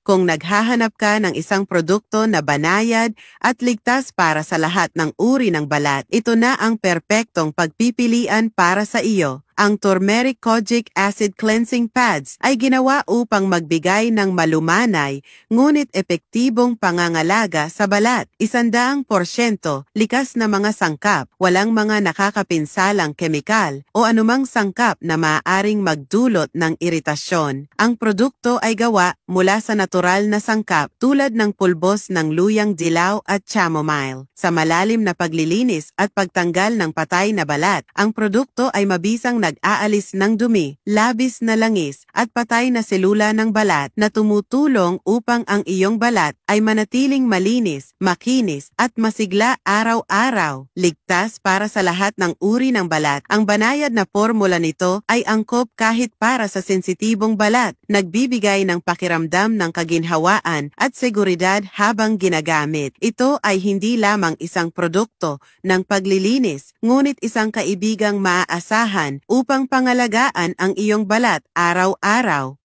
Kung naghahanap ka ng isang produkto na banayad at ligtas para sa lahat ng uri ng balat, ito na ang perpektong pagpipilian para sa iyo. Ang Turmeric Kojic Acid Cleansing Pads ay ginawa upang magbigay ng malumanay ngunit epektibong pangangalaga sa balat. 100% likas na mga sangkap, walang mga nakakapinsalang kemikal o anumang sangkap na maaaring magdulot ng iritasyon. Ang produkto ay gawa mula sa natural na sangkap tulad ng pulbos ng luyang dilaw at chamomile. Sa malalim na paglilinis at pagtanggal ng patay na balat, ang produkto ay mabisang nag-aalis ng dumi, labis na langis at patay na selula ng balat na tumutulong upang ang iyong balat ay manatiling malinis, makinis at masigla araw-araw. Ligtas para sa lahat ng uri ng balat. Ang banayad na formula nito ay angkop kahit para sa sensitibong balat, nagbibigay ng pakiramdam ng kaginhawaan at seguridad habang ginagamit. Ito ay hindi lamang isang produkto ng paglilinis, ngunit isang kaibigang maaasahan upang pangalagaan ang iyong balat araw-araw.